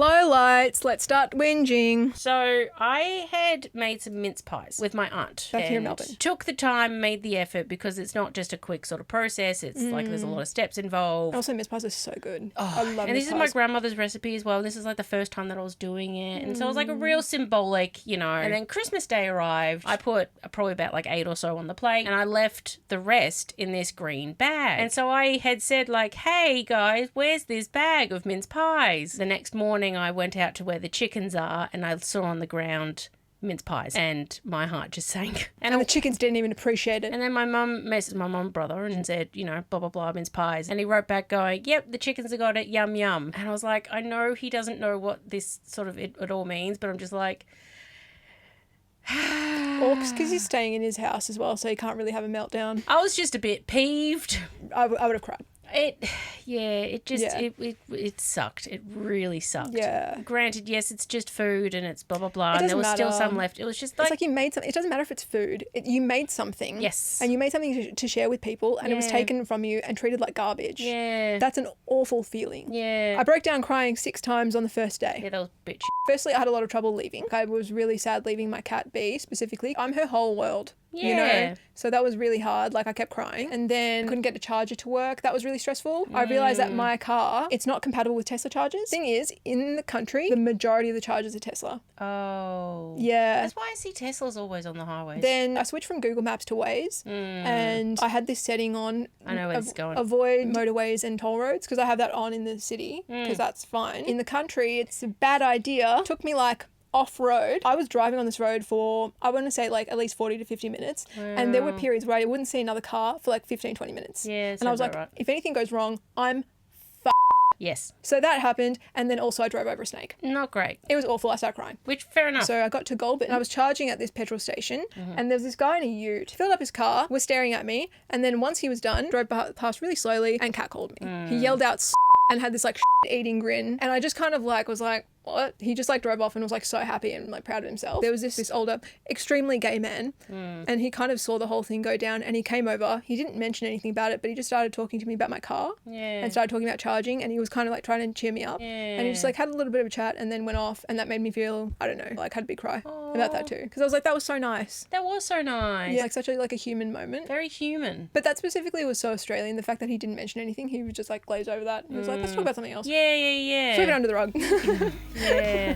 Low lights. Let's start whinging. So I had made some mince pies with my aunt. Back here in and Melbourne. Took the time, made the effort, because it's not just a quick sort of process. It's like there's a lot of steps involved. Also, mince pies are so good. I love And mince this is my pies. grandmother's recipe as well. And this is like the first time that I was doing it. And so it was like a real symbolic, you know. And then Christmas Day arrived. I put probably about like 8 or so on the plate. And I left the rest in this green bag. And so I had said like, hey guys, where's this bag of mince pies? The next morning I went out to where the chickens are and I saw on the ground mince pies, and my heart just sank. And the chickens didn't even appreciate it. And then my mum messaged my mum and brother and said, you know, blah, blah, blah, mince pies. And he wrote back going, yep, the chickens have got it, yum, yum. And I was like, I know he doesn't know what this sort of it all means, but I'm just like... Or because he's staying in his house as well, so he can't really have a meltdown. I was just a bit peeved. I would have cried. It sucked. It really sucked. Yeah. Granted, yes, it's just food and it's blah, blah, blah. It And there doesn't was still matter. some left. It was just It's like you made something. It doesn't matter if it's food. You made something. Yes. And you made something to share with people, and it was Yeah. taken from you and treated like garbage. Yeah. That's an awful feeling. Yeah. I broke down crying 6 times on the first day. Yeah, that was a bit Firstly, I had a lot of trouble leaving. I was really sad leaving my cat B specifically. I'm her whole world. You know? Yeah. So that was really hard. Like, I kept crying. And then couldn't get a charger to work. That was really stressful. I realised that my car, it's not compatible with Tesla chargers. Thing is, in the country, the majority of the chargers are Tesla. Oh. Yeah. That's why I see Teslas always on the highways. Then I switched from Google Maps to Waze, and I had this setting on. I know where it's going. Avoid motorways and toll roads, because I have that on in the city, because that's fine. In the country, it's a bad idea. Took me like off-road. I was driving on this road for, I want to say like at least 40 to 50 minutes. And there were periods where I wouldn't see another car for like 15, 20 minutes. Yeah, and I was sounds like, about right. if anything goes wrong, I'm Yes. So that happened, and then also I drove over a snake. Not great. It was awful. I started crying. Which, fair enough. So I got to Goulburn and I was charging at this petrol station, and there was this guy in a ute, filled up his car, was staring at me, and then once he was done, drove past really slowly and catcalled me. He yelled out and had this like eating grin, and I just kind of like was like, what? He just like drove off and was like so happy and like proud of himself. There was this older, extremely gay man, and he kind of saw the whole thing go down, and he came over. He didn't mention anything about it, but he just started talking to me about my car and started talking about charging, and he was kind of like trying to cheer me up, and he just like had a little bit of a chat and then went off, and that made me feel, I don't know, like had a big cry about that too, because I was like, that was so nice. That was so nice. Yeah, like such a like a human moment. Very human. But that specifically was so Australian. The fact that he didn't mention anything, he was just like glazed over that. He was like, let's talk about something else. Yeah. Sweep it under the rug. Yeah.